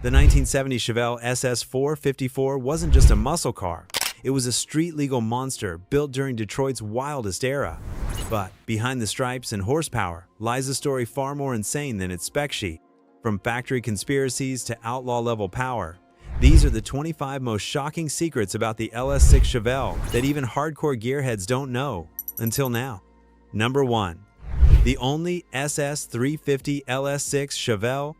The 1970 Chevelle SS 454 wasn't just a muscle car. It was a street-legal monster built during Detroit's wildest era. But behind the stripes and horsepower lies a story far more insane than its spec sheet. From factory conspiracies to outlaw-level power, these are the 25 most shocking secrets about the LS6 Chevelle that even hardcore gearheads don't know until now. Number 1. The only SS 350 LS6 Chevelle.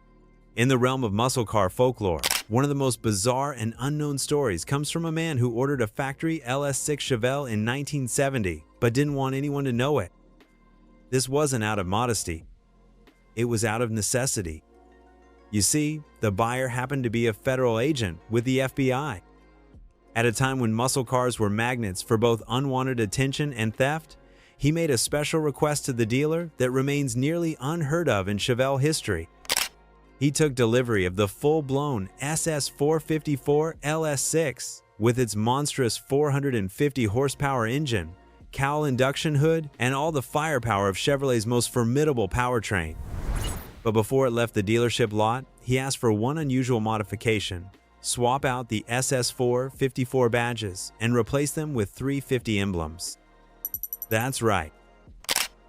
In the realm of muscle car folklore, one of the most bizarre and unknown stories comes from a man who ordered a factory LS6 Chevelle in 1970 but didn't want anyone to know it. This wasn't out of modesty. It was out of necessity. You see, the buyer happened to be a federal agent with the FBI. At a time when muscle cars were magnets for both unwanted attention and theft, he made a special request to the dealer that remains nearly unheard of in Chevelle history. He took delivery of the full-blown SS 454 LS6 with its monstrous 450 horsepower engine, cowl induction hood, and all the firepower of Chevrolet's most formidable powertrain. But before it left the dealership lot, he asked for one unusual modification: swap out the SS 454 badges and replace them with 350 emblems. That's right.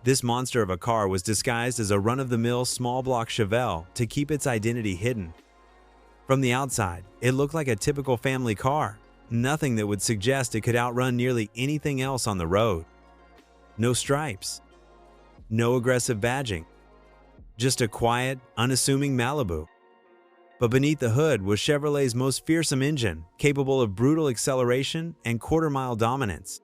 This monster of a car was disguised as a run-of-the-mill small-block Chevelle to keep its identity hidden. From the outside, it looked like a typical family car, nothing that would suggest it could outrun nearly anything else on the road. No stripes, no aggressive badging, just a quiet, unassuming Malibu. But beneath the hood was Chevrolet's most fearsome engine, capable of brutal acceleration and quarter-mile dominance.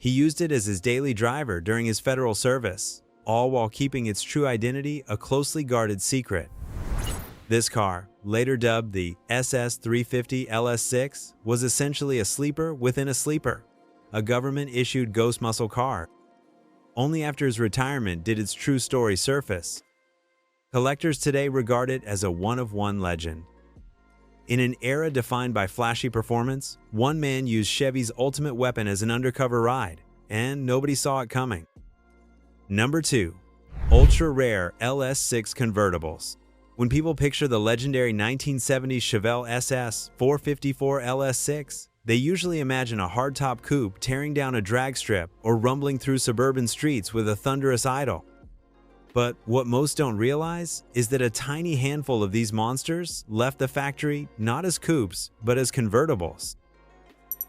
He used it as his daily driver during his federal service, all while keeping its true identity a closely guarded secret. This car, later dubbed the SS 350 LS6, was essentially a sleeper within a sleeper, a government-issued ghost muscle car. Only after his retirement did its true story surface. Collectors today regard it as a one-of-one legend. In an era defined by flashy performance, one man used Chevy's ultimate weapon as an undercover ride, and nobody saw it coming. Number 2. Ultra-rare LS6 convertibles. When people picture the legendary 1970 Chevelle SS 454 LS6, they usually imagine a hardtop coupe tearing down a dragstrip or rumbling through suburban streets with a thunderous idol. But what most don't realize is that a tiny handful of these monsters left the factory not as coupes, but as convertibles.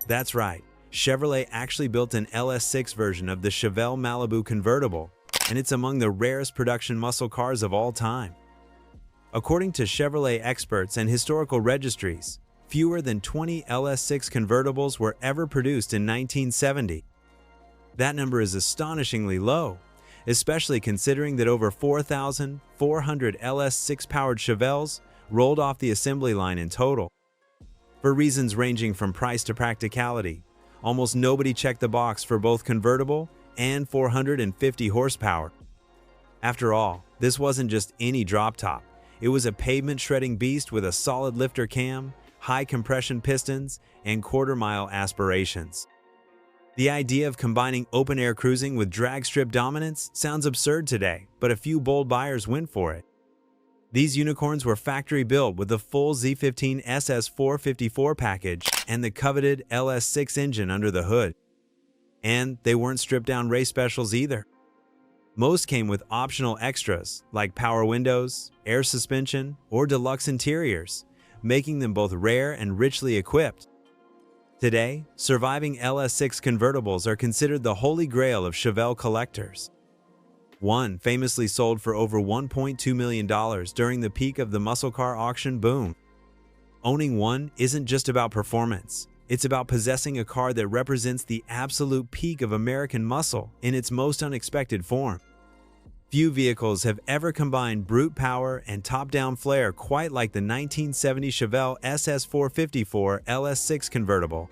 That's right, Chevrolet actually built an LS6 version of the Chevelle Malibu convertible, and it's among the rarest production muscle cars of all time. According to Chevrolet experts and historical registries, fewer than 20 LS6 convertibles were ever produced in 1970. That number is astonishingly low, especially considering that over 4,400 LS6-powered Chevelles rolled off the assembly line in total. For reasons ranging from price to practicality, almost nobody checked the box for both convertible and 450 horsepower. After all, this wasn't just any drop top. It was a pavement-shredding beast with a solid lifter cam, high compression pistons, and quarter-mile aspirations. The idea of combining open-air cruising with dragstrip dominance sounds absurd today, but a few bold buyers went for it. These unicorns were factory-built with the full Z15 SS 454 package and the coveted LS6 engine under the hood. And they weren't stripped-down race specials either. Most came with optional extras like power windows, air suspension, or deluxe interiors, making them both rare and richly equipped. Today, surviving LS6 convertibles are considered the holy grail of Chevelle collectors. One famously sold for over $1.2 million during the peak of the muscle car auction boom. Owning one isn't just about performance. It's about possessing a car that represents the absolute peak of American muscle in its most unexpected form. Few vehicles have ever combined brute power and top-down flair quite like the 1970 Chevelle SS 454 LS6 convertible.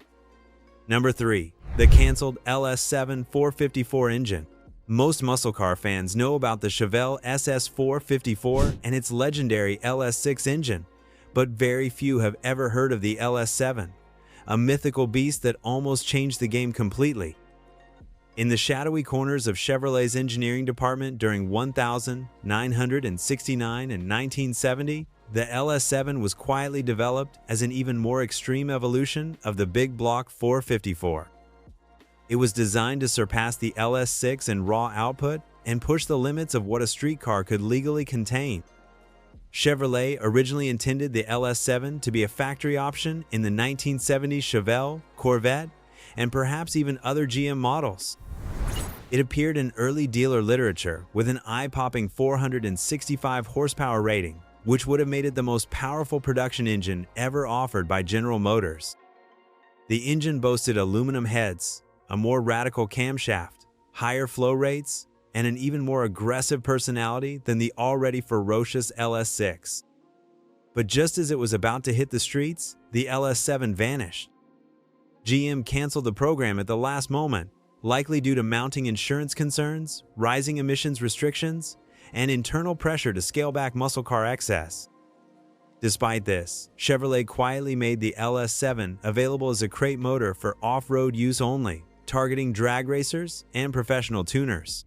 Number 3. The Cancelled LS7 454 engine. Most muscle car fans know about the Chevelle SS 454 and its legendary LS6 engine, but very few have ever heard of the LS7, a mythical beast that almost changed the game completely. In the shadowy corners of Chevrolet's engineering department during 1969 and 1970, the LS7 was quietly developed as an even more extreme evolution of the big block 454. It was designed to surpass the LS6 in raw output and push the limits of what a street car could legally contain. Chevrolet originally intended the LS7 to be a factory option in the 1970s Chevelle, Corvette, and perhaps even other GM models. It appeared in early dealer literature with an eye-popping 465 horsepower rating, which would have made it the most powerful production engine ever offered by General Motors. The engine boasted aluminum heads, a more radical camshaft, higher flow rates, and an even more aggressive personality than the already ferocious LS6. But just as it was about to hit the streets, the LS7 vanished. GM canceled the program at the last moment, likely due to mounting insurance concerns, rising emissions restrictions, and internal pressure to scale back muscle car excess. Despite this, Chevrolet quietly made the LS7 available as a crate motor for off-road use only, targeting drag racers and professional tuners.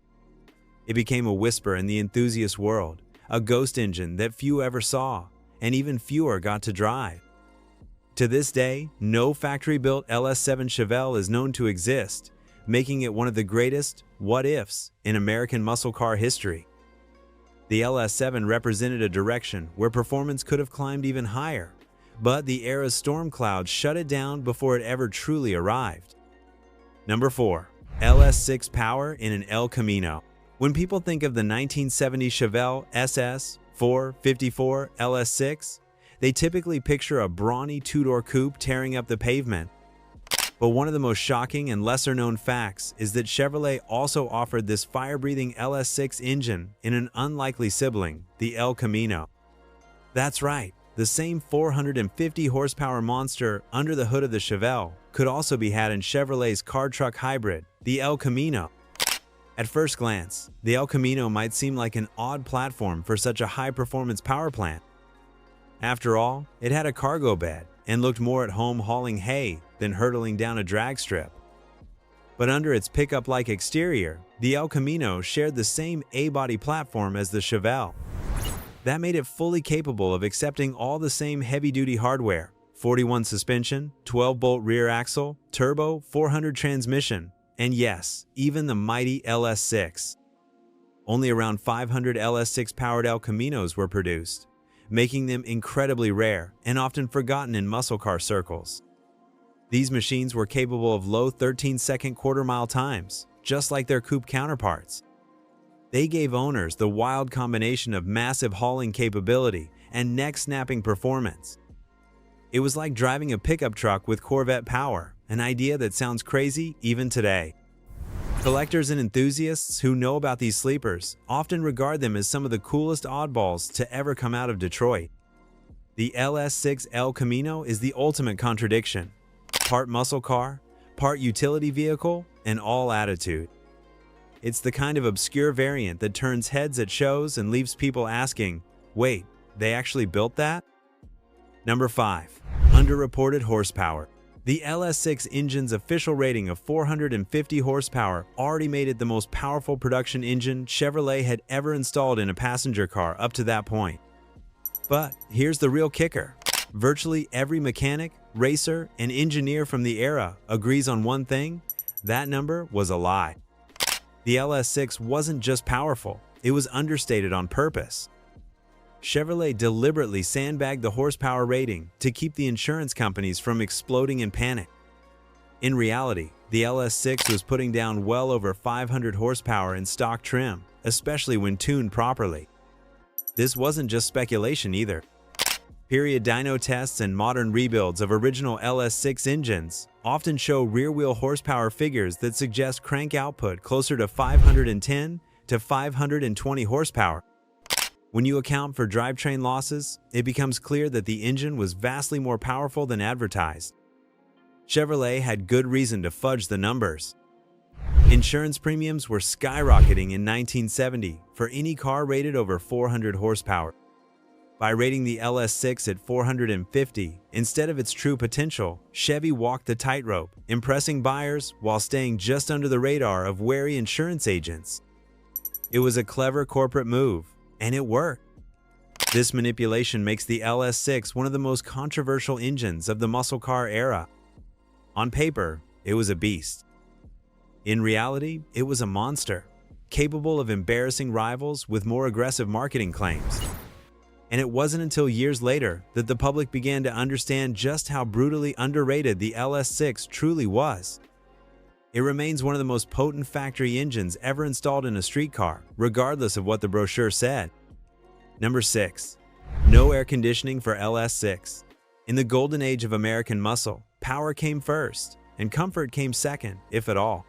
It became a whisper in the enthusiast world, a ghost engine that few ever saw, and even fewer got to drive. To this day, no factory-built LS7 Chevelle is known to exist, making it one of the greatest what-ifs in American muscle car history. The LS7 represented a direction where performance could have climbed even higher, but the era's storm clouds shut it down before it ever truly arrived. Number 4. LS6 Power in an El Camino. When people think of the 1970 Chevelle SS 454 LS6, they typically picture a brawny two-door coupe tearing up the pavement. But one of the most shocking and lesser-known facts is that Chevrolet also offered this fire-breathing LS6 engine in an unlikely sibling, the El Camino. That's right, the same 450 horsepower monster under the hood of the Chevelle could also be had in Chevrolet's car-truck hybrid, the El Camino. At first glance, the El Camino might seem like an odd platform for such a high-performance power plant. After all, it had a cargo bed and looked more at home hauling hay than hurtling down a drag strip. But under its pickup-like exterior, the El Camino shared the same A-body platform as the Chevelle. That made it fully capable of accepting all the same heavy-duty hardware: 41 suspension, 12-bolt rear axle, turbo, 400 transmission, and yes, even the mighty LS6. Only around 500 LS6 powered El Caminos were produced, making them incredibly rare and often forgotten in muscle car circles. These machines were capable of low 13-second quarter-mile times, just like their coupe counterparts. They gave owners the wild combination of massive hauling capability and neck-snapping performance. It was like driving a pickup truck with Corvette power, an idea that sounds crazy even today. Collectors and enthusiasts who know about these sleepers often regard them as some of the coolest oddballs to ever come out of Detroit. The LS6 El Camino is the ultimate contradiction: part muscle car, part utility vehicle, and all attitude. It's the kind of obscure variant that turns heads at shows and leaves people asking, wait, they actually built that? Number 5. Underreported horsepower. The LS6 engine's official rating of 450 horsepower already made it the most powerful production engine Chevrolet had ever installed in a passenger car up to that point. But here's the real kicker. Virtually every mechanic, racer, and engineer from the era agrees on one thing: that number was a lie. The LS6 wasn't just powerful, it was understated on purpose. Chevrolet deliberately sandbagged the horsepower rating to keep the insurance companies from exploding in panic. In reality, the LS6 was putting down well over 500 horsepower in stock trim, especially when tuned properly. This wasn't just speculation either. Period dyno tests and modern rebuilds of original LS6 engines often show rear-wheel horsepower figures that suggest crank output closer to 510 to 520 horsepower. When you account for drivetrain losses, it becomes clear that the engine was vastly more powerful than advertised. Chevrolet had good reason to fudge the numbers. Insurance premiums were skyrocketing in 1970 for any car rated over 400 horsepower. By rating the LS6 at 450 instead of its true potential, Chevy walked the tightrope, impressing buyers while staying just under the radar of wary insurance agents. It was a clever corporate move, and it worked. This manipulation makes the LS6 one of the most controversial engines of the muscle car era. On paper, it was a beast. In reality, it was a monster, capable of embarrassing rivals with more aggressive marketing claims. And it wasn't until years later that the public began to understand just how brutally underrated the LS6 truly was. It remains one of the most potent factory engines ever installed in a street car, regardless of what the brochure said. Number 6. No air conditioning for LS6. In the golden age of American muscle, power came first, and comfort came second, if at all.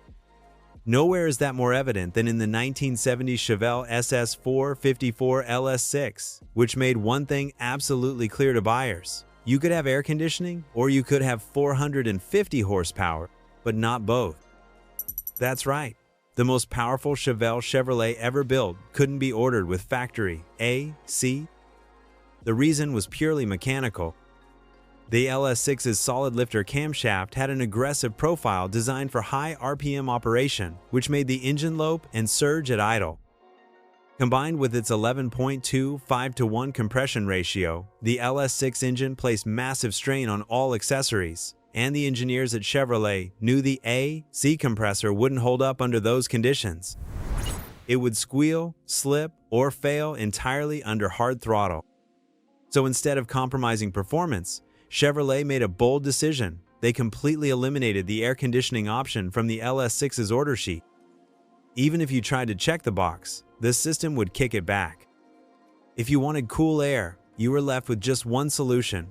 Nowhere is that more evident than in the 1970 Chevelle SS 454 LS6, which made one thing absolutely clear to buyers. You could have air conditioning, or you could have 450 horsepower, but not both. That's right. The most powerful Chevrolet ever built couldn't be ordered with factory AC. The reason was purely mechanical. The LS6's solid lifter camshaft had an aggressive profile designed for high RPM operation, which made the engine lope and surge at idle. Combined with its 11.2 5-to-1 compression ratio, the LS6 engine placed massive strain on all accessories, and the engineers at Chevrolet knew the AC compressor wouldn't hold up under those conditions. It would squeal, slip, or fail entirely under hard throttle. So instead of compromising performance, Chevrolet made a bold decision. They completely eliminated the air conditioning option from the LS6's order sheet. Even if you tried to check the box, the system would kick it back. If you wanted cool air, you were left with just one solution: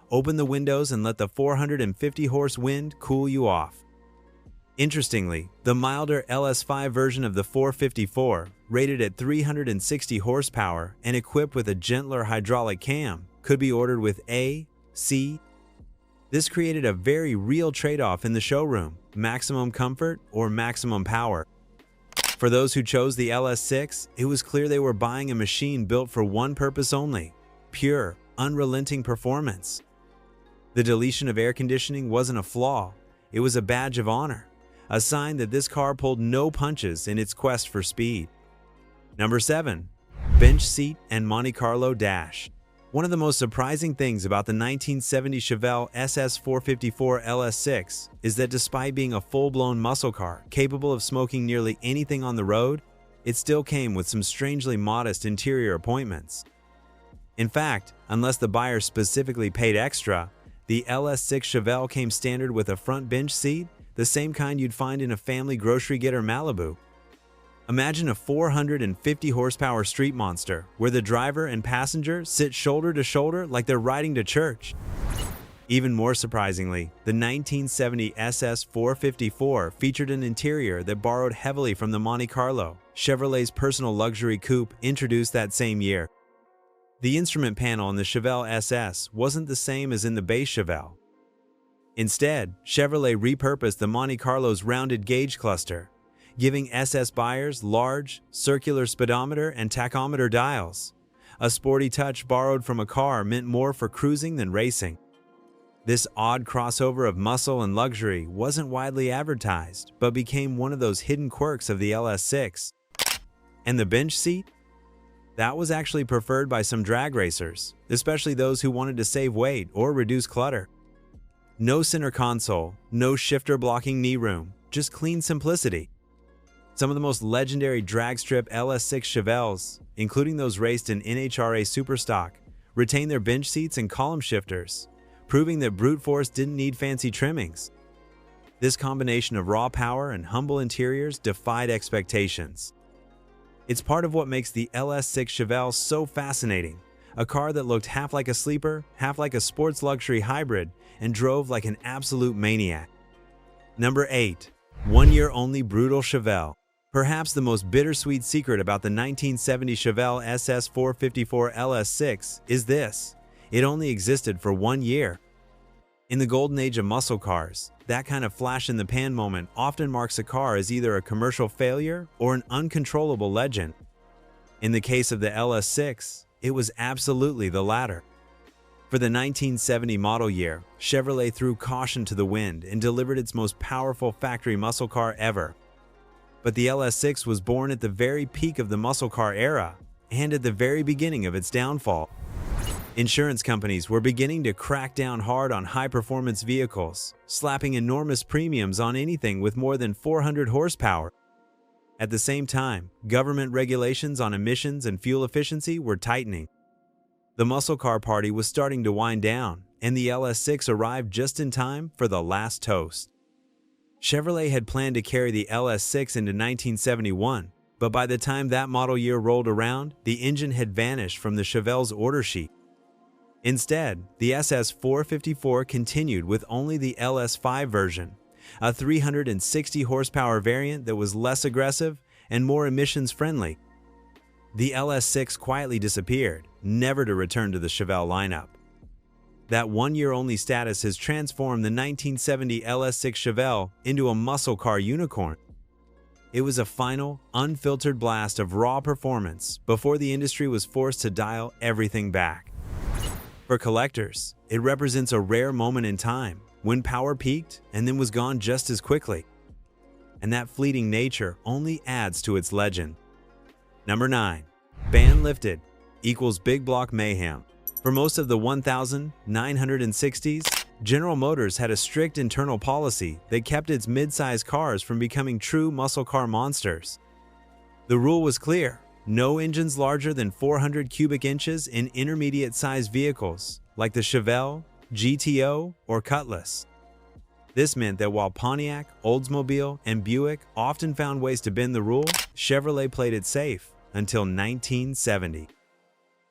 open the windows and let the 450-horse wind cool you off. Interestingly, the milder LS5 version of the 454, rated at 360 horsepower and equipped with a gentler hydraulic cam, could be ordered with AC. This created a very real trade-off in the showroom: maximum comfort or maximum power. For those who chose the LS6, it was clear they were buying a machine built for one purpose only: pure, unrelenting performance. The deletion of air conditioning wasn't a flaw, it was a badge of honor, a sign that this car pulled no punches in its quest for speed. Number 7. Bench seat and Monte Carlo dash. One of the most surprising things about the 1970 Chevelle SS 454 LS6 is that despite being a full-blown muscle car capable of smoking nearly anything on the road, it still came with some strangely modest interior appointments. In fact, unless the buyer specifically paid extra, the LS6 Chevelle came standard with a front bench seat, the same kind you'd find in a family grocery getter Malibu. Imagine a 450 horsepower street monster where the driver and passenger sit shoulder to shoulder like they're riding to church. Even more surprisingly, the 1970 SS 454 featured an interior that borrowed heavily from the Monte Carlo, Chevrolet's personal luxury coupe introduced that same year. The instrument panel in the Chevelle SS wasn't the same as in the base Chevelle. Instead, Chevrolet repurposed the Monte Carlo's rounded gauge cluster, giving SS buyers large, circular speedometer and tachometer dials. A sporty touch borrowed from a car meant more for cruising than racing. This odd crossover of muscle and luxury wasn't widely advertised, but became one of those hidden quirks of the LS6. And the bench seat? That was actually preferred by some drag racers, especially those who wanted to save weight or reduce clutter. No center console, no shifter blocking knee room, just clean simplicity. Some of the most legendary Dragstrip LS6 Chevelles, including those raced in NHRA Superstock, retain their bench seats and column shifters, proving that brute force didn't need fancy trimmings. This combination of raw power and humble interiors defied expectations. It's part of what makes the LS6 Chevelle so fascinating, a car that looked half like a sleeper, half like a sports luxury hybrid, and drove like an absolute maniac. Number 8. 1 year only brutal Chevelle. Perhaps the most bittersweet secret about the 1970 Chevelle SS 454 LS6 is this: it only existed for 1 year. In the golden age of muscle cars, that kind of flash-in-the-pan moment often marks a car as either a commercial failure or an uncontrollable legend. In the case of the LS6, it was absolutely the latter. For the 1970 model year, Chevrolet threw caution to the wind and delivered its most powerful factory muscle car ever. But the LS6 was born at the very peak of the muscle car era, and at the very beginning of its downfall. Insurance companies were beginning to crack down hard on high-performance vehicles, slapping enormous premiums on anything with more than 400 horsepower. At the same time, government regulations on emissions and fuel efficiency were tightening. The muscle car party was starting to wind down, and the LS6 arrived just in time for the last toast. Chevrolet had planned to carry the LS6 into 1971, but by the time that model year rolled around, the engine had vanished from the Chevelle's order sheet. Instead, the SS 454 continued with only the LS5 version, a 360 horsepower variant that was less aggressive and more emissions-friendly. The LS6 quietly disappeared, never to return to the Chevelle lineup. That one-year-only status has transformed the 1970 LS6 Chevelle into a muscle car unicorn. It was a final, unfiltered blast of raw performance before the industry was forced to dial everything back. For collectors, it represents a rare moment in time when power peaked and then was gone just as quickly. And that fleeting nature only adds to its legend. Number 9. Ban lifted equals big block mayhem. For most of the 1960s, General Motors had a strict internal policy that kept its mid-size cars from becoming true muscle car monsters. The rule was clear: no engines larger than 400 cubic inches in intermediate-sized vehicles like the Chevelle, GTO, or Cutlass. This meant that while Pontiac, Oldsmobile, and Buick often found ways to bend the rule, Chevrolet played it safe until 1970.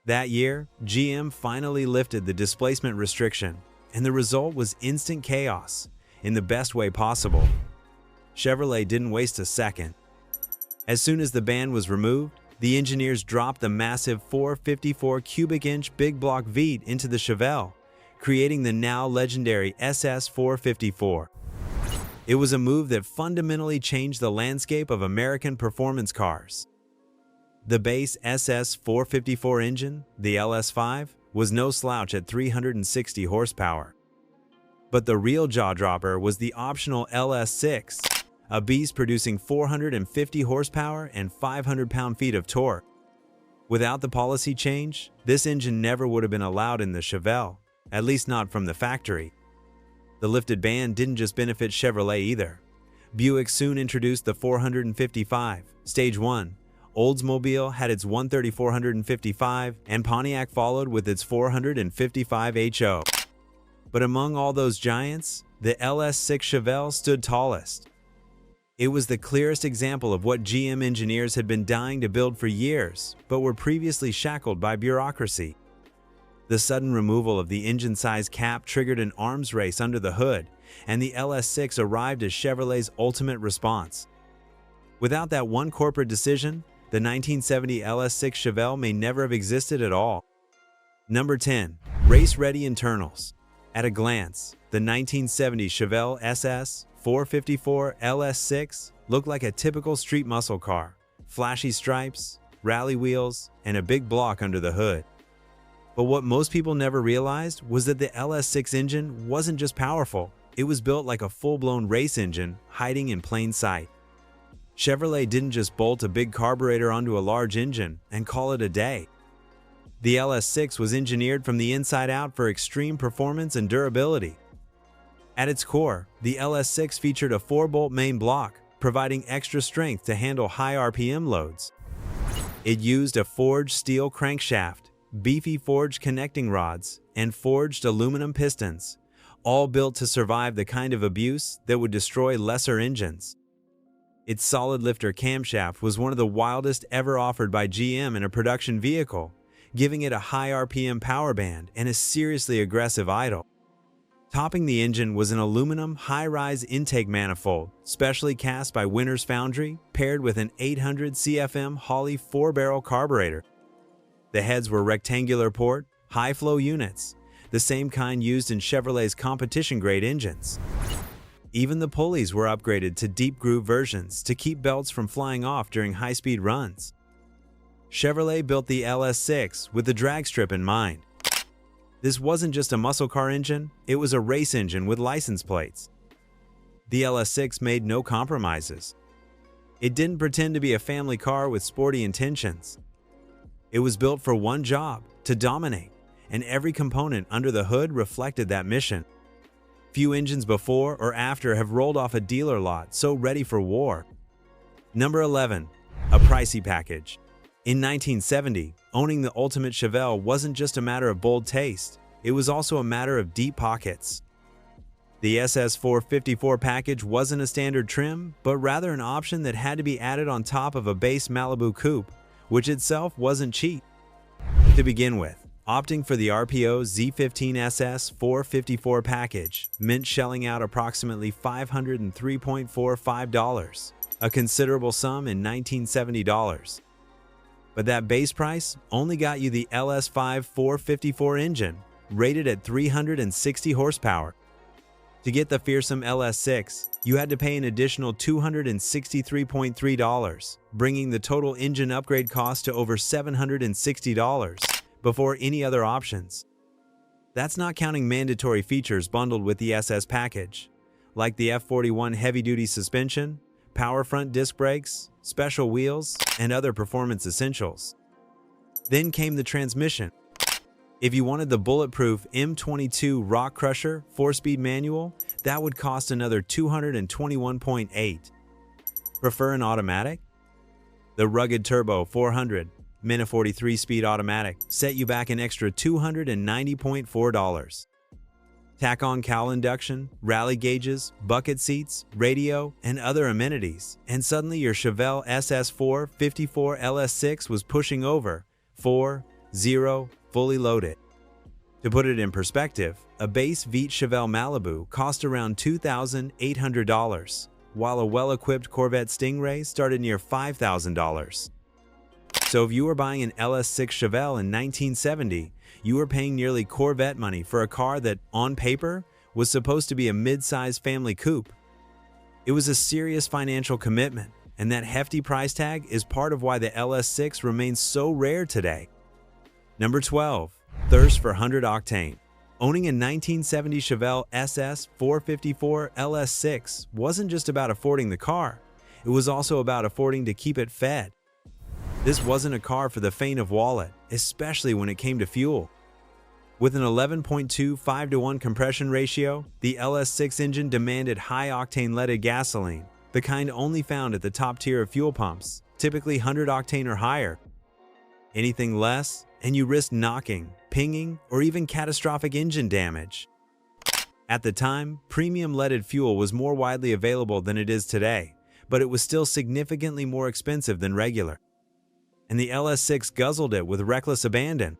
That year, GM finally lifted the displacement restriction, and the result was instant chaos, in the best way possible. Chevrolet didn't waste a second. As soon as the ban was removed, the engineers dropped the massive 454 cubic inch big block V8 into the Chevelle, creating the now legendary SS 454. It was a move that fundamentally changed the landscape of American performance cars. The base SS 454 engine, the LS5, was no slouch at 360 horsepower. But the real jaw-dropper was the optional LS6, a beast producing 450 horsepower and 500 pound-feet of torque. Without the policy change, this engine never would have been allowed in the Chevelle, at least not from the factory. The lifted ban didn't just benefit Chevrolet either. Buick soon introduced the 455, Stage 1, Oldsmobile had its 130-455, and Pontiac followed with its 455 HO. But among all those giants, the LS6 Chevelle stood tallest. It was the clearest example of what GM engineers had been dying to build for years, but were previously shackled by bureaucracy. The sudden removal of the engine size cap triggered an arms race under the hood, and the LS6 arrived as Chevrolet's ultimate response. Without that one corporate decision, the 1970 LS6 Chevelle may never have existed at all. Number 10. Race-ready internals. At a glance, the 1970 Chevelle SS 454 LS6 looked like a typical street muscle car: flashy stripes, rally wheels, and a big block under the hood. But what most people never realized was that the LS6 engine wasn't just powerful, it was built like a full-blown race engine hiding in plain sight. Chevrolet didn't just bolt a big carburetor onto a large engine and call it a day. The LS6 was engineered from the inside out for extreme performance and durability. At its core, the LS6 featured a 4-bolt main block, providing extra strength to handle high RPM loads. It used a forged steel crankshaft, beefy forged connecting rods, and forged aluminum pistons, all built to survive the kind of abuse that would destroy lesser engines. Its solid lifter camshaft was one of the wildest ever offered by GM in a production vehicle, giving it a high RPM power band and a seriously aggressive idle. Topping the engine was an aluminum high-rise intake manifold, specially cast by Winner's Foundry, paired with an 800 CFM Holley 4-barrel carburetor. The heads were rectangular port, high-flow units, the same kind used in Chevrolet's competition-grade engines. Even the pulleys were upgraded to deep groove versions to keep belts from flying off during high-speed runs. Chevrolet built the LS6 with the dragstrip in mind. This wasn't just a muscle car engine, it was a race engine with license plates. The LS6 made no compromises. It didn't pretend to be a family car with sporty intentions. It was built for one job, to dominate, and every component under the hood reflected that mission. Few engines before or after have rolled off a dealer lot so ready for war. Number 11. A pricey package. In 1970, owning the ultimate Chevelle wasn't just a matter of bold taste, it was also a matter of deep pockets. The SS454 package wasn't a standard trim, but rather an option that had to be added on top of a base Malibu coupe, which itself wasn't cheap. To begin with, opting for the RPO Z15 SS 454 package meant shelling out approximately $503.45, a considerable sum in 1970 dollars. But that base price only got you the LS6 454 engine, rated at 360 horsepower. To get the fearsome LS6, you had to pay an additional $263.3, bringing the total engine upgrade cost to over $760 before any other options. That's not counting mandatory features bundled with the SS package, like the F41 heavy-duty suspension, power front disc brakes, special wheels, and other performance essentials. Then came the transmission. If you wanted the bulletproof M22 Rockcrusher 4-speed manual, that would cost another $221.8. Prefer an automatic? The rugged turbo 400 Mina 43-speed automatic set you back an extra $290.4. Tack on cowl induction, rally gauges, bucket seats, radio, and other amenities, and suddenly your Chevelle SS 454 LS6 was pushing over 4.0 fully loaded. To put it in perspective, a base Vite Chevelle Malibu cost around $2,800, while a well-equipped Corvette Stingray started near $5,000. So if you were buying an LS6 Chevelle in 1970, you were paying nearly Corvette money for a car that, on paper, was supposed to be a mid-sized family coupe. It was a serious financial commitment, and that hefty price tag is part of why the LS6 remains so rare today. Number 12. Thirst for 100 Octane. Owning a 1970 Chevelle SS 454 LS6 wasn't just about affording the car, it was also about affording to keep it fed. This wasn't a car for the faint of wallet, especially when it came to fuel. With an 11.2 5-to-1 compression ratio, the LS6 engine demanded high-octane leaded gasoline, the kind only found at the top tier of fuel pumps, typically 100 octane or higher. Anything less, and you risked knocking, pinging, or even catastrophic engine damage. At the time, premium leaded fuel was more widely available than it is today, but it was still significantly more expensive than regular. And the LS6 guzzled it with reckless abandon.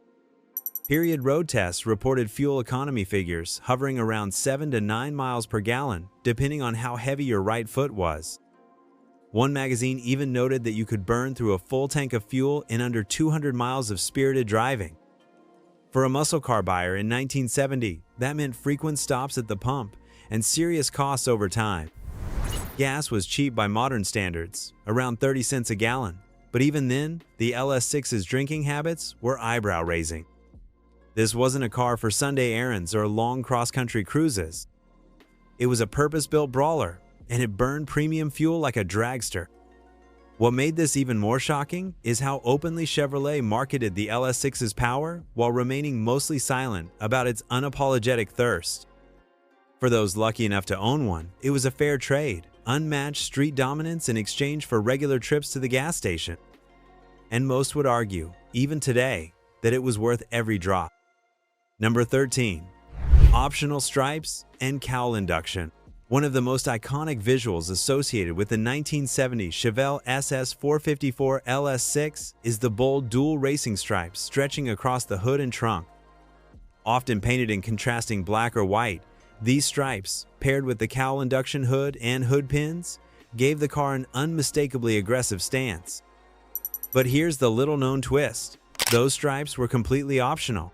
Period road tests reported fuel economy figures hovering around 7 to 9 miles per gallon, depending on how heavy your right foot was. One magazine even noted that you could burn through a full tank of fuel in under 200 miles of spirited driving. For a muscle car buyer in 1970, that meant frequent stops at the pump and serious costs over time. Gas was cheap by modern standards, around 30 cents a gallon, but even then, the LS6's drinking habits were eyebrow-raising. This wasn't a car for Sunday errands or long cross-country cruises. It was a purpose-built brawler, and it burned premium fuel like a dragster. What made this even more shocking is how openly Chevrolet marketed the LS6's power while remaining mostly silent about its unapologetic thirst. For those lucky enough to own one, it was a fair trade, unmatched street dominance in exchange for regular trips to the gas station. And most would argue, even today, that it was worth every drop. Number 13. Optional stripes and cowl induction. One of the most iconic visuals associated with the 1970 Chevelle SS 454 LS6 is the bold dual racing stripes stretching across the hood and trunk. Often painted in contrasting black or white, these stripes, paired with the cowl induction hood and hood pins, gave the car an unmistakably aggressive stance. But here's the little-known twist. Those stripes were completely optional.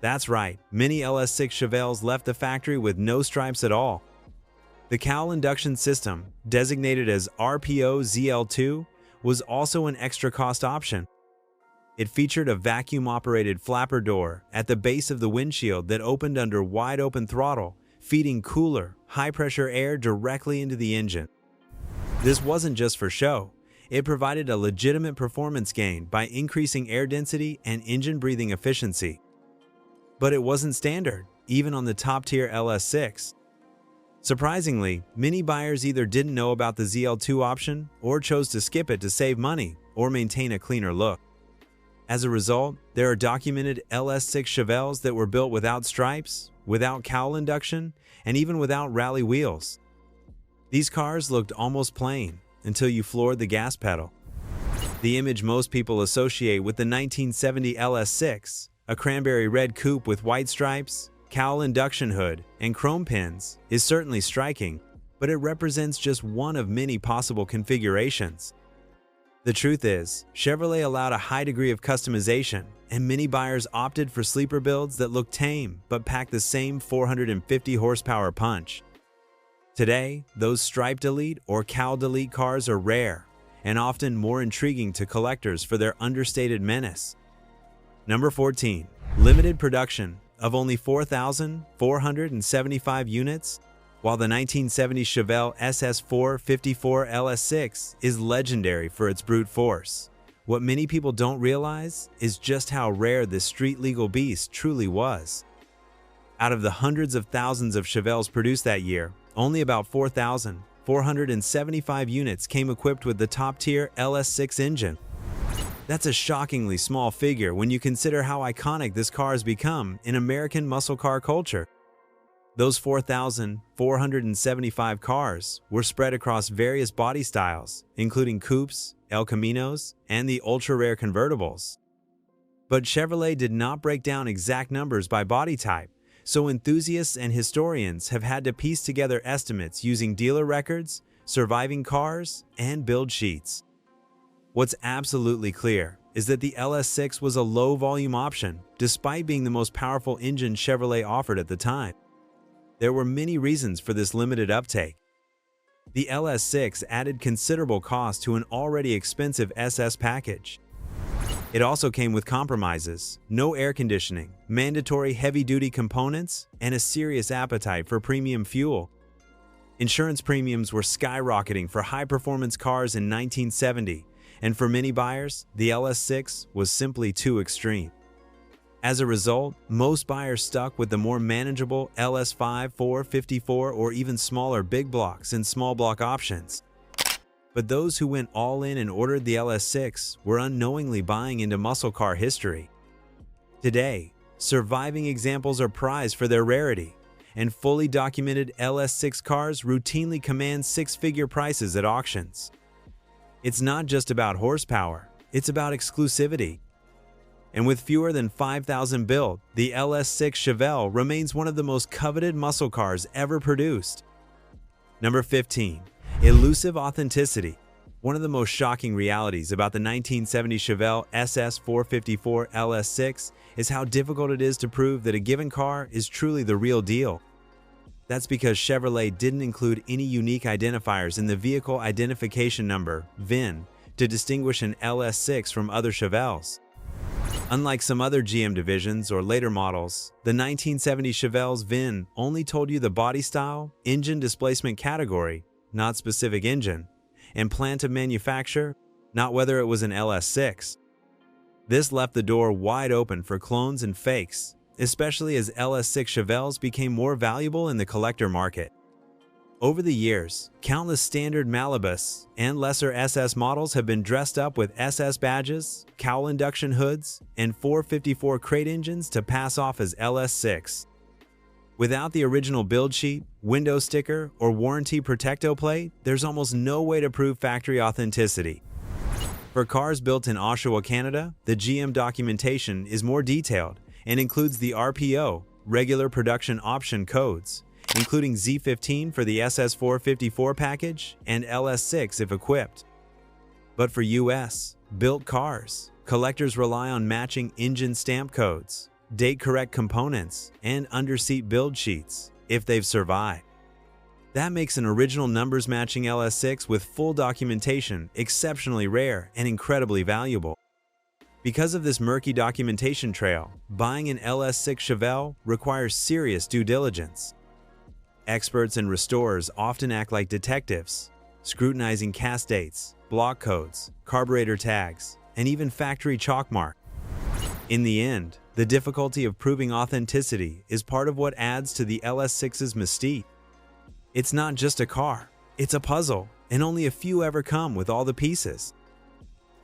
That's right, many LS6 Chevelles left the factory with no stripes at all. The cowl induction system, designated as RPO ZL2, was also an extra cost option. It featured a vacuum-operated flapper door at the base of the windshield that opened under wide-open throttle, feeding cooler, high-pressure air directly into the engine. This wasn't just for show. It provided a legitimate performance gain by increasing air density and engine breathing efficiency. But it wasn't standard, even on the top-tier LS6. Surprisingly, many buyers either didn't know about the ZL2 option or chose to skip it to save money or maintain a cleaner look. As a result, there are documented LS6 Chevelles that were built without stripes, without cowl induction, and even without rally wheels. These cars looked almost plain until you floored the gas pedal. The image most people associate with the 1970 LS6, a cranberry red coupe with white stripes, cowl induction hood, and chrome pins, is certainly striking, but it represents just one of many possible configurations. The truth is, Chevrolet allowed a high degree of customization, and many buyers opted for sleeper builds that look tame but pack the same 450 horsepower punch. Today, those striped elite or cowled elite cars are rare and often more intriguing to collectors for their understated menace. Number 14. Limited production of only 4,475 units. While the 1970 Chevelle SS 454 LS6 is legendary for its brute force, what many people don't realize is just how rare this street-legal beast truly was. Out of the hundreds of thousands of Chevelles produced that year, only about 4,475 units came equipped with the top-tier LS6 engine. That's a shockingly small figure when you consider how iconic this car has become in American muscle car culture. Those 4,475 cars were spread across various body styles, including coupes, El Caminos, and the ultra-rare convertibles. But Chevrolet did not break down exact numbers by body type, so enthusiasts and historians have had to piece together estimates using dealer records, surviving cars, and build sheets. What's absolutely clear is that the LS6 was a low-volume option, despite being the most powerful engine Chevrolet offered at the time. There were many reasons for this limited uptake. The LS6 added considerable cost to an already expensive SS package. It also came with compromises, no air conditioning, mandatory heavy-duty components, and a serious appetite for premium fuel. Insurance premiums were skyrocketing for high-performance cars in 1970, and for many buyers, the LS6 was simply too extreme. As a result, most buyers stuck with the more manageable LS5 454 or even smaller big blocks and small block options. But those who went all in and ordered the LS6 were unknowingly buying into muscle car history. Today, surviving examples are prized for their rarity, and fully documented LS6 cars routinely command six-figure prices at auctions. It's not just about horsepower, it's about exclusivity. And with fewer than 5,000 built, the LS6 Chevelle remains one of the most coveted muscle cars ever produced. Number 15. Elusive authenticity. One of the most shocking realities about the 1970 Chevelle SS 454 LS6 is how difficult it is to prove that a given car is truly the real deal. That's because Chevrolet didn't include any unique identifiers in the vehicle identification number, VIN, to distinguish an LS6 from other Chevelles. Unlike some other GM divisions or later models, the 1970 Chevelle's VIN only told you the body style, engine displacement category, not specific engine, and plant of manufacture, not whether it was an LS6. This left the door wide open for clones and fakes, especially as LS6 Chevelles became more valuable in the collector market. Over the years, countless standard Malibus and lesser SS models have been dressed up with SS badges, cowl induction hoods, and 454 crate engines to pass off as LS6. Without the original build sheet, window sticker, or warranty protecto plate, there's almost no way to prove factory authenticity. For cars built in Oshawa, Canada, the GM documentation is more detailed and includes the RPO, regular production option codes, including Z15 for the SS454 package and LS6 if equipped. But for US-built cars, collectors rely on matching engine stamp codes, date-correct components, and underseat build sheets if they've survived. That makes an original numbers-matching LS6 with full documentation exceptionally rare and incredibly valuable. Because of this murky documentation trail, buying an LS6 Chevelle requires serious due diligence. Experts and restorers often act like detectives, scrutinizing cast dates, block codes, carburetor tags, and even factory chalk mark. In the end, the difficulty of proving authenticity is part of what adds to the LS6's mystique. It's not just a car, it's a puzzle, and only a few ever come with all the pieces.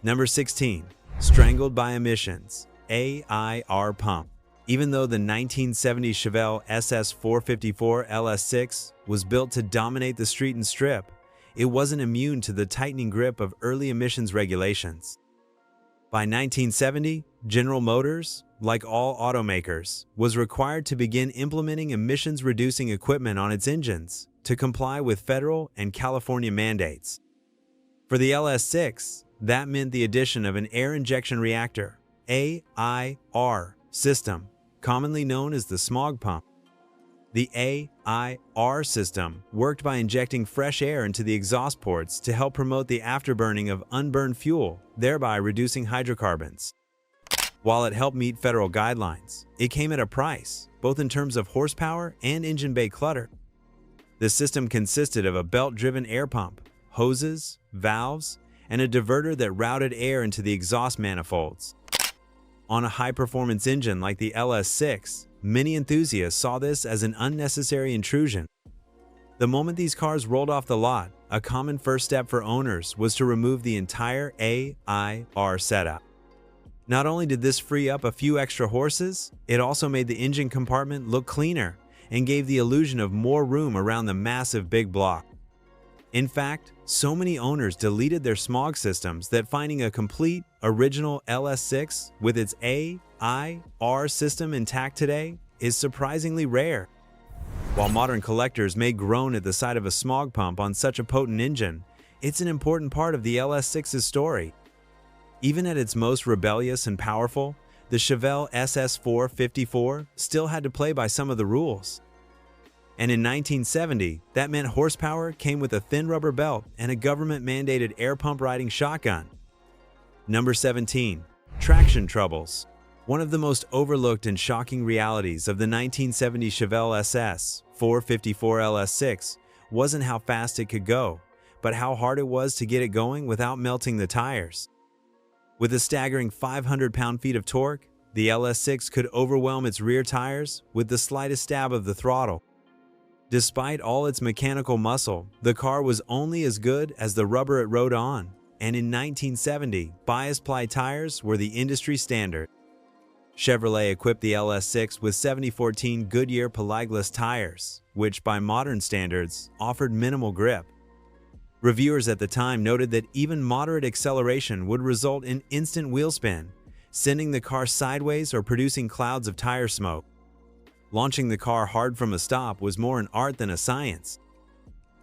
Number 16. Strangled by emissions, AIR pump. Even though the 1970 Chevelle SS 454 LS6 was built to dominate the street and strip, it wasn't immune to the tightening grip of early emissions regulations. By 1970, General Motors, like all automakers, was required to begin implementing emissions-reducing equipment on its engines to comply with federal and California mandates. For the LS6, that meant the addition of an air injection reactor, AIR, system, commonly known as the smog pump. The AIR system worked by injecting fresh air into the exhaust ports to help promote the afterburning of unburned fuel, thereby reducing hydrocarbons. While it helped meet federal guidelines, it came at a price, both in terms of horsepower and engine bay clutter. The system consisted of a belt-driven air pump, hoses, valves, and a diverter that routed air into the exhaust manifolds. On a high-performance engine like the LS6, many enthusiasts saw this as an unnecessary intrusion. The moment these cars rolled off the lot, a common first step for owners was to remove the entire AIR setup. Not only did this free up a few extra horses, it also made the engine compartment look cleaner and gave the illusion of more room around the massive big block. In fact, so many owners deleted their smog systems that finding a complete, original LS6 with its AIR system intact today is surprisingly rare. While modern collectors may groan at the sight of a smog pump on such a potent engine, it's an important part of the LS6's story. Even at its most rebellious and powerful, the Chevelle SS 454 still had to play by some of the rules. And in 1970, that meant horsepower came with a thin rubber belt and a government-mandated air pump riding shotgun. Number 17. Traction troubles. One of the most overlooked and shocking realities of the 1970 Chevelle SS 454 LS6 wasn't how fast it could go, but how hard it was to get it going without melting the tires. With a staggering 500 pound-feet of torque, the LS6 could overwhelm its rear tires with the slightest stab of the throttle. Despite all its mechanical muscle, the car was only as good as the rubber it rode on, and in 1970, bias-ply tires were the industry standard. Chevrolet equipped the LS6 with 7014 Goodyear Polagless tires, which by modern standards offered minimal grip. Reviewers at the time noted that even moderate acceleration would result in instant wheel spin, sending the car sideways or producing clouds of tire smoke. Launching the car hard from a stop was more an art than a science.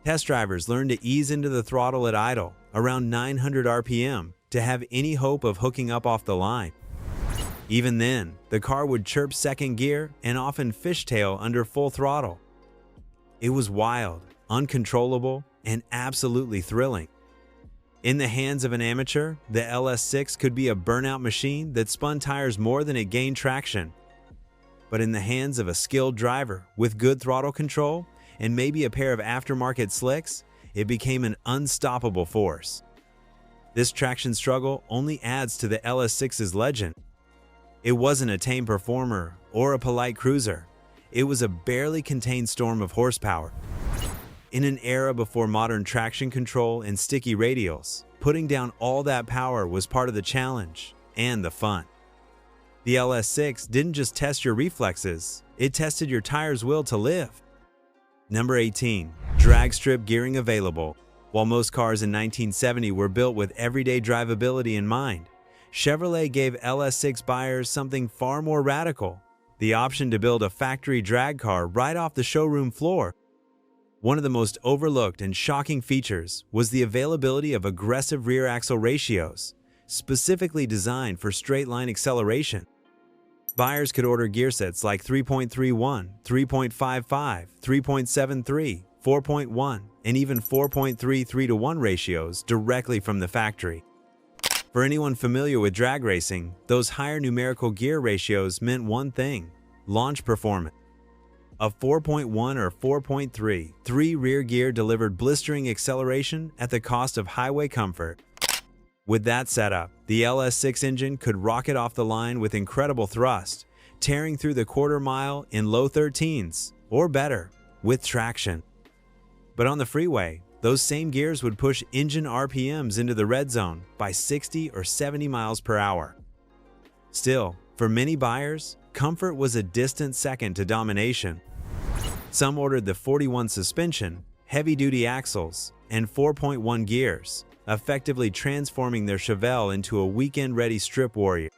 Test drivers learned to ease into the throttle at idle, around 900 RPM, to have any hope of hooking up off the line. Even then, the car would chirp second gear and often fishtail under full throttle. It was wild, uncontrollable, and absolutely thrilling. In the hands of an amateur, the LS6 could be a burnout machine that spun tires more than it gained traction. But in the hands of a skilled driver with good throttle control and maybe a pair of aftermarket slicks, it became an unstoppable force. This traction struggle only adds to the LS6's legend. It wasn't a tame performer or a polite cruiser. It was a barely contained storm of horsepower. In an era before modern traction control and sticky radials, putting down all that power was part of the challenge and the fun. The LS6 didn't just test your reflexes, it tested your tire's will to live. Number 18. Dragstrip gearing available. While most cars in 1970 were built with everyday drivability in mind, Chevrolet gave LS6 buyers something far more radical: the option to build a factory drag car right off the showroom floor. One of the most overlooked and shocking features was the availability of aggressive rear axle ratios, specifically designed for straight-line acceleration. Buyers could order gear sets like 3.31, 3.55, 3.73, 4.1, and even 4.3 3-to-1 ratios directly from the factory. For anyone familiar with drag racing, those higher numerical gear ratios meant one thing: launch performance. A 4.1 or 4.3 rear gear delivered blistering acceleration at the cost of highway comfort. With that setup, the LS6 engine could rocket off the line with incredible thrust, tearing through the quarter mile in low 13s, or better, with traction. But on the freeway, those same gears would push engine RPMs into the red zone by 60 or 70 miles per hour. Still, for many buyers, comfort was a distant second to domination. Some ordered the 41 suspension, heavy-duty axles, and 4.1 gears, effectively transforming their Chevelle into a weekend-ready strip warrior.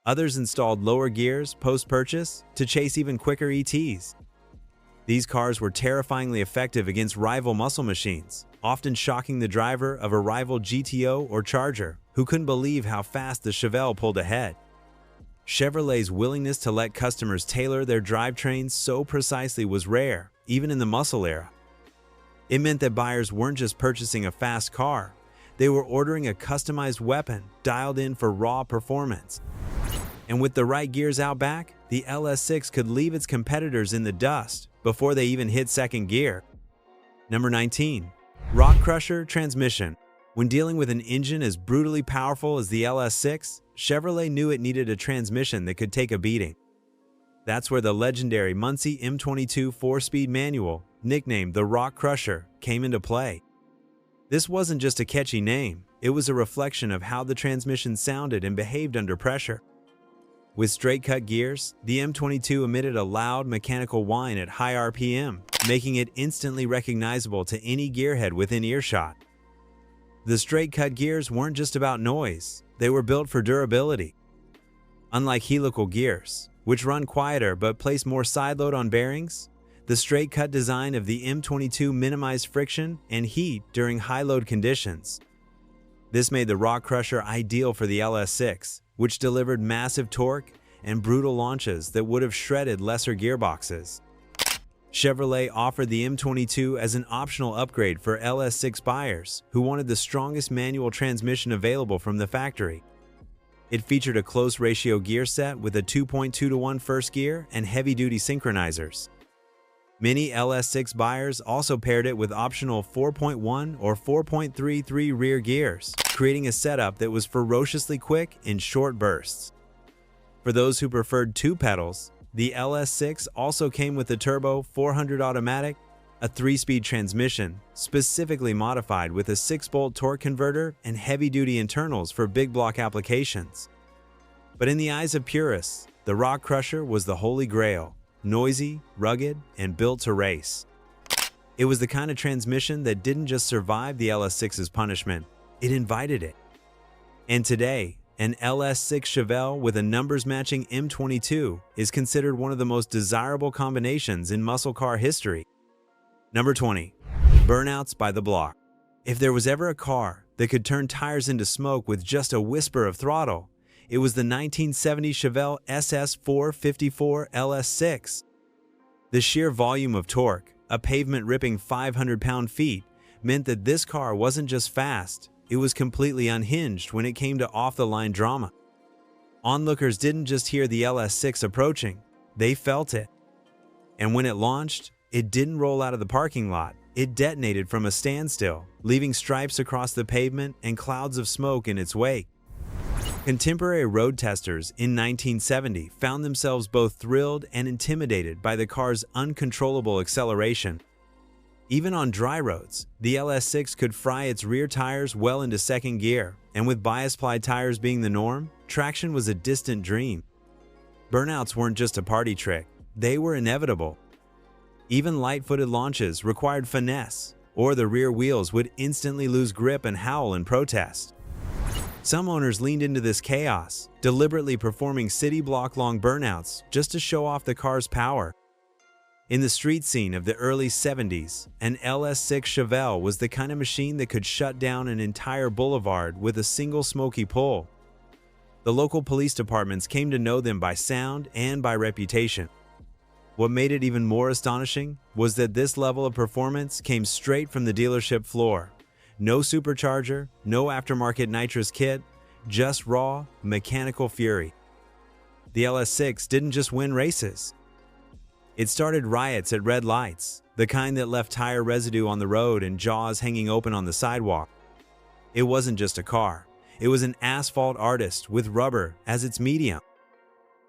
Others installed lower gears post-purchase to chase even quicker ETs. These cars were terrifyingly effective against rival muscle machines, often shocking the driver of a rival GTO or Charger, who couldn't believe how fast the Chevelle pulled ahead. Chevrolet's willingness to let customers tailor their drivetrains so precisely was rare, even in the muscle era. It meant that buyers weren't just purchasing a fast car, they were ordering a customized weapon dialed in for raw performance. And with the right gears out back, the LS6 could leave its competitors in the dust before they even hit second gear. Number 19. Rockcrusher transmission. When dealing with an engine as brutally powerful as the LS6, Chevrolet knew it needed a transmission that could take a beating. That's where the legendary Monte M22 4-speed manual, nicknamed the Rockcrusher, came into play. This wasn't just a catchy name, it was a reflection of how the transmission sounded and behaved under pressure. With straight-cut gears, the M22 emitted a loud mechanical whine at high RPM, making it instantly recognizable to any gearhead within earshot. The straight-cut gears weren't just about noise, they were built for durability. Unlike helical gears, which run quieter but place more side load on bearings, the straight-cut design of the M22 minimized friction and heat during high-load conditions. This made the Rockcrusher ideal for the LS6, which delivered massive torque and brutal launches that would have shredded lesser gearboxes. Chevrolet offered the M22 as an optional upgrade for LS6 buyers who wanted the strongest manual transmission available from the factory. It featured a close ratio gear set with a 2.2-to-1 first gear and heavy-duty synchronizers. Many LS6 buyers also paired it with optional 4.1 or 4.33 rear gears, creating a setup that was ferociously quick in short bursts. For those who preferred two pedals, the LS6 also came with the turbo 400 automatic, a 3-speed transmission, specifically modified with a 6-bolt torque converter and heavy-duty internals for big block applications. But in the eyes of purists, the Rockcrusher was the holy grail. Noisy, rugged, and built to race. It was the kind of transmission that didn't just survive the LS6's punishment, it invited it. And today, an LS6 Chevelle with a numbers-matching M22 is considered one of the most desirable combinations in muscle car history. Number 20. Burnouts by the block. If there was ever a car that could turn tires into smoke with just a whisper of throttle, it was the 1970 Chevelle SS 454 LS6. The sheer volume of torque, a pavement-ripping 500 pound-feet, meant that this car wasn't just fast, it was completely unhinged when it came to off-the-line drama. Onlookers didn't just hear the LS6 approaching, they felt it. And when it launched, it didn't roll out of the parking lot, it detonated from a standstill, leaving stripes across the pavement and clouds of smoke in its wake. Contemporary road testers in 1970 found themselves both thrilled and intimidated by the car's uncontrollable acceleration. Even on dry roads, the LS6 could fry its rear tires well into second gear, and with bias-ply tires being the norm, traction was a distant dream. Burnouts weren't just a party trick, they were inevitable. Even light-footed launches required finesse, or the rear wheels would instantly lose grip and howl in protest. Some owners leaned into this chaos, deliberately performing city block-long burnouts just to show off the car's power. In the street scene of the early 70s, an LS6 Chevelle was the kind of machine that could shut down an entire boulevard with a single smoky pull. The local police departments came to know them by sound and by reputation. What made it even more astonishing was that this level of performance came straight from the dealership floor. No supercharger, no aftermarket nitrous kit, just raw, mechanical fury. The LS6 didn't just win races. It started riots at red lights, the kind that left tire residue on the road and jaws hanging open on the sidewalk. It wasn't just a car, It was an asphalt artist with rubber as its medium.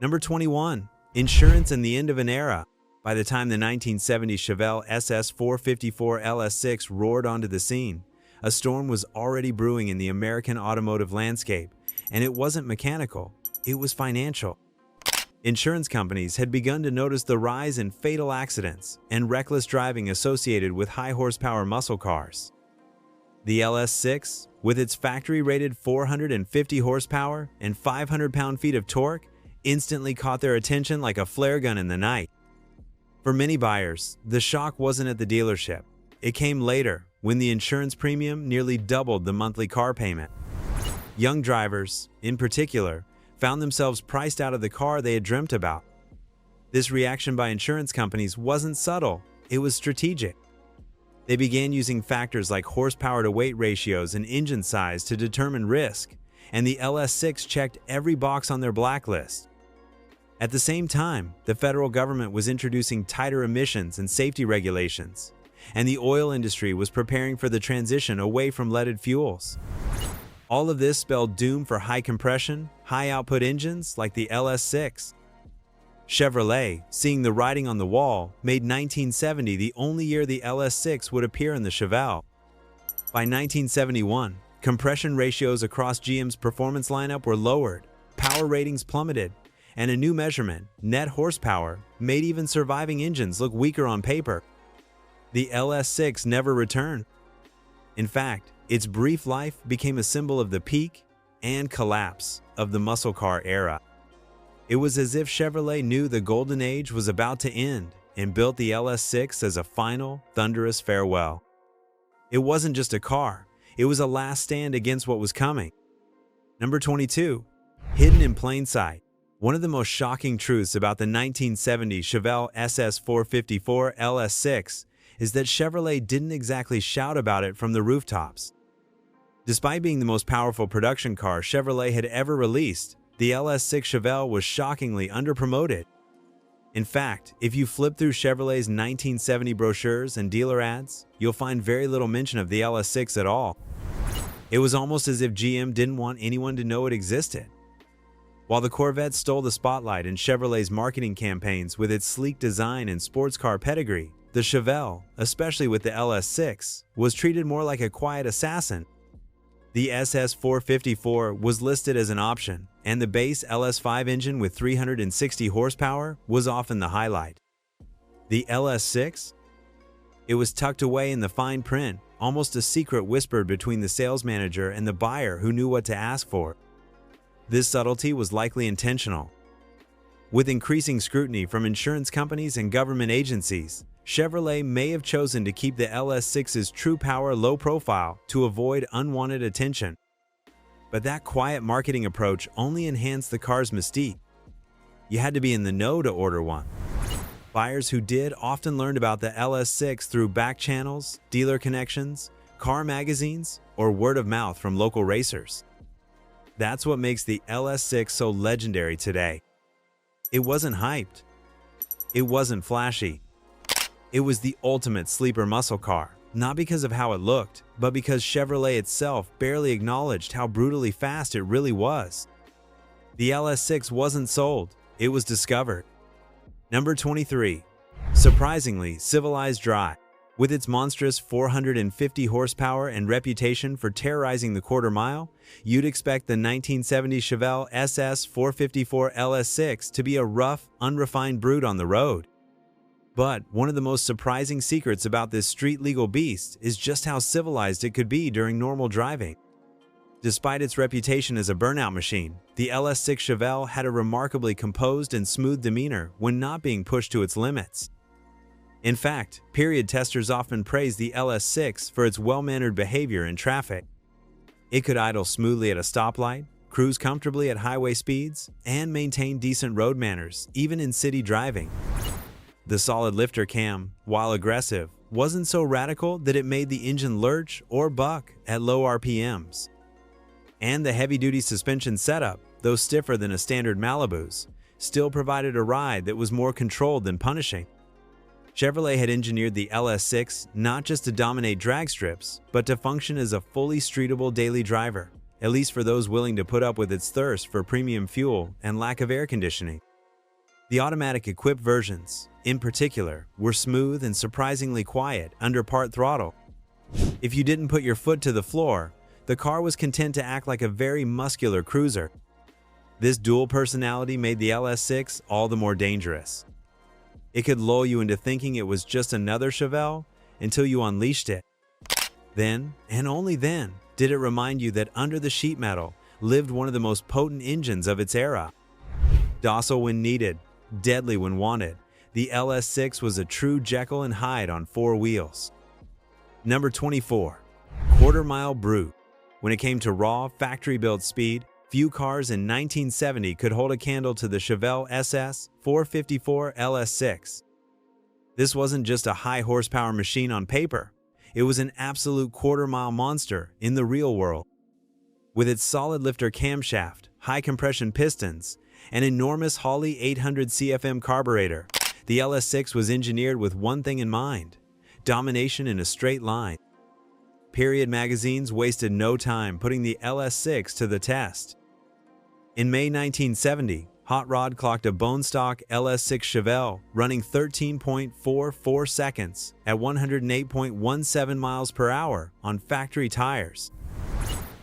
Number 21. Insurance and the end of an era. By the time the 1970 Chevelle SS 454 LS6 roared onto the scene, a storm was already brewing in the American automotive landscape, and it wasn't mechanical, it was financial. Insurance companies had begun to notice the rise in fatal accidents and reckless driving associated with high-horsepower muscle cars. The LS6, with its factory-rated 450 horsepower and 500 pound-feet of torque, instantly caught their attention like a flare gun in the night. For many buyers, the shock wasn't at the dealership. It came later, when the insurance premium nearly doubled the monthly car payment. Young drivers, in particular, found themselves priced out of the car they had dreamt about. This reaction by insurance companies wasn't subtle, it was strategic. They began using factors like horsepower to weight ratios and engine size to determine risk, and the LS6 checked every box on their blacklist. At the same time, the federal government was introducing tighter emissions and safety regulations, and the oil industry was preparing for the transition away from leaded fuels. All of this spelled doom for high-compression, high-output engines like the LS6. Chevrolet, seeing the writing on the wall, made 1970 the only year the LS6 would appear in the Chevelle. By 1971, compression ratios across GM's performance lineup were lowered, power ratings plummeted, and a new measurement, net horsepower, made even surviving engines look weaker on paper. The LS6 never returned. In fact, its brief life became a symbol of the peak and collapse of the muscle car era. It was as if Chevrolet knew the golden age was about to end and built the LS6 as a final, thunderous farewell. It wasn't just a car, it was a last stand against what was coming. Number 22. Hidden in plain sight. One of the most shocking truths about the 1970 Chevelle SS 454 LS6 is that Chevrolet didn't exactly shout about it from the rooftops. Despite being the most powerful production car Chevrolet had ever released, the LS6 Chevelle was shockingly underpromoted. In fact, if you flip through Chevrolet's 1970 brochures and dealer ads, you'll find very little mention of the LS6 at all. It was almost as if GM didn't want anyone to know it existed. While the Corvette stole the spotlight in Chevrolet's marketing campaigns with its sleek design and sports car pedigree, the Chevelle, especially with the LS6, was treated more like a quiet assassin. The SS 454 was listed as an option, and the base LS5 engine with 360 horsepower was often the highlight. The LS6? It was tucked away in the fine print, almost a secret whispered between the sales manager and the buyer who knew what to ask for. This subtlety was likely intentional. With increasing scrutiny from insurance companies and government agencies, Chevrolet may have chosen to keep the LS6's true power low profile to avoid unwanted attention. But that quiet marketing approach only enhanced the car's mystique. You had to be in the know to order one. Buyers who did often learned about the LS6 through back channels, dealer connections, car magazines, or word of mouth from local racers. That's what makes the LS6 so legendary today. It wasn't hyped. It wasn't flashy. It was the ultimate sleeper muscle car, not because of how it looked, but because Chevrolet itself barely acknowledged how brutally fast it really was. The LS6 wasn't sold, it was discovered. Number 23. Surprisingly civilized drive. With its monstrous 450 horsepower and reputation for terrorizing the quarter mile, you'd expect the 1970 Chevelle SS 454 LS6 to be a rough, unrefined brute on the road. But one of the most surprising secrets about this street-legal beast is just how civilized it could be during normal driving. Despite its reputation as a burnout machine, the LS6 Chevelle had a remarkably composed and smooth demeanor when not being pushed to its limits. In fact, period testers often praise the LS6 for its well-mannered behavior in traffic. It could idle smoothly at a stoplight, cruise comfortably at highway speeds, and maintain decent road manners, even in city driving. The solid lifter cam, while aggressive, wasn't so radical that it made the engine lurch or buck at low RPMs. And the heavy-duty suspension setup, though stiffer than a standard Malibu's, still provided a ride that was more controlled than punishing. Chevrolet had engineered the LS6 not just to dominate drag strips, but to function as a fully streetable daily driver, at least for those willing to put up with its thirst for premium fuel and lack of air conditioning. The automatic-equipped versions, in particular, were smooth and surprisingly quiet under part throttle. If you didn't put your foot to the floor, the car was content to act like a very muscular cruiser. This dual personality made the LS6 all the more dangerous. It could lull you into thinking it was just another Chevelle until you unleashed it. Then, and only then, did it remind you that under the sheet metal lived one of the most potent engines of its era. Docile when needed, deadly when wanted, the LS6 was a true Jekyll and Hyde on four wheels. Number 24. Quartermile Brute. When it came to raw, factory-built speed, few cars in 1970 could hold a candle to the Chevelle SS 454 LS6. This wasn't just a high-horsepower machine on paper. It was an absolute quarter-mile monster in the real world. With its solid lifter camshaft, high-compression pistons, and enormous Holley 800 CFM carburetor, the LS6 was engineered with one thing in mind: domination in a straight line. Period magazines wasted no time putting the LS6 to the test. In May 1970, Hot Rod clocked a bone-stock LS6 Chevelle running 13.44 seconds at 108.17 miles per hour on factory tires.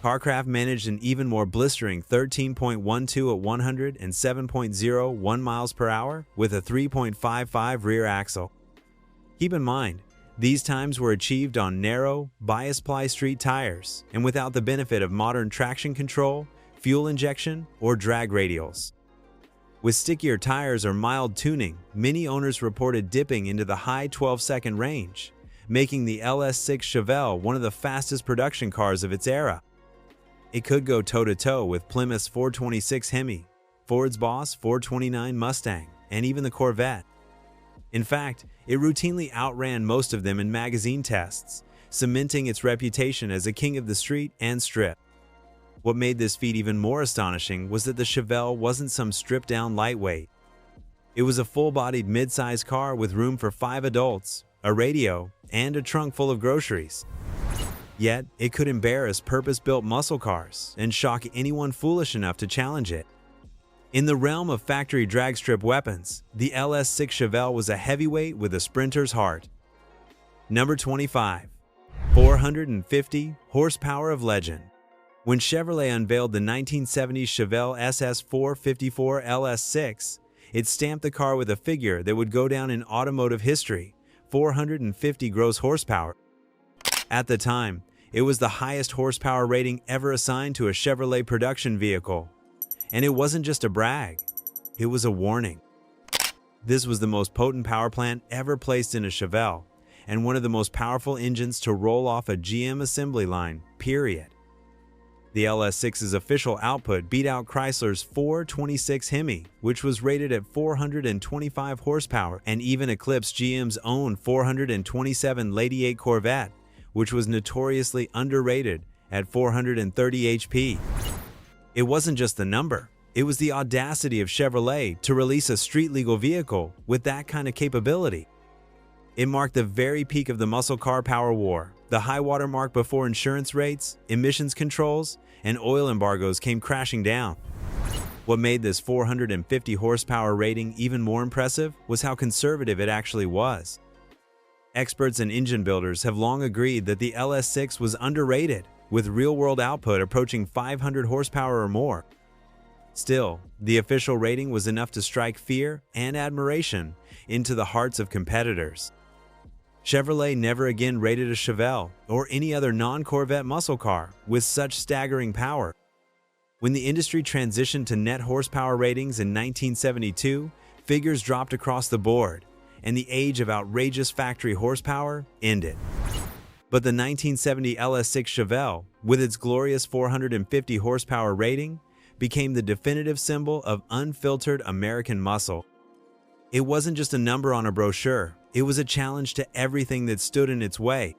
Carcraft managed an even more blistering 13.12 at 107.01 miles per hour with a 3.55 rear axle. Keep in mind, these times were achieved on narrow, bias-ply street tires and without the benefit of modern traction control, fuel injection, or drag radials. With stickier tires or mild tuning, many owners reported dipping into the high 12-second range, making the LS6 Chevelle one of the fastest production cars of its era. It could go toe-to-toe with Plymouth's 426 Hemi, Ford's Boss 429 Mustang, and even the Corvette. In fact, it routinely outran most of them in magazine tests, cementing its reputation as a king of the street and strip. What made this feat even more astonishing was that the Chevelle wasn't some stripped-down lightweight. It was a full-bodied mid-size car with room for 5 adults, a radio, and a trunk full of groceries. Yet, it could embarrass purpose-built muscle cars and shock anyone foolish enough to challenge it. In the realm of factory dragstrip weapons, the LS6 Chevelle was a heavyweight with a sprinter's heart. Number 25. 450 horsepower of legend. When Chevrolet unveiled the 1970 Chevelle SS 454 LS6, it stamped the car with a figure that would go down in automotive history: 450 gross horsepower. At the time, it was the highest horsepower rating ever assigned to a Chevrolet production vehicle. And it wasn't just a brag, it was a warning. This was the most potent power plant ever placed in a Chevelle, and one of the most powerful engines to roll off a GM assembly line, period. The LS6's official output beat out Chrysler's 426 Hemi, which was rated at 425 horsepower, and even eclipsed GM's own 427 Lady 8 Corvette, which was notoriously underrated at 430 HP. It wasn't just the number, it was the audacity of Chevrolet to release a street-legal vehicle with that kind of capability. It marked the very peak of the muscle car power war, the high water mark before insurance rates, emissions controls, and oil embargoes came crashing down. What made this 450 horsepower rating even more impressive was how conservative it actually was. Experts and engine builders have long agreed that the LS6 was underrated, with real-world output approaching 500 horsepower or more. Still, the official rating was enough to strike fear and admiration into the hearts of competitors. Chevrolet never again rated a Chevelle or any other non-Corvette muscle car with such staggering power. When the industry transitioned to net horsepower ratings in 1972, figures dropped across the board, and the age of outrageous factory horsepower ended. But the 1970 LS6 Chevelle, with its glorious 450 horsepower rating, became the definitive symbol of unfiltered American muscle. It wasn't just a number on a brochure, it was a challenge to everything that stood in its way.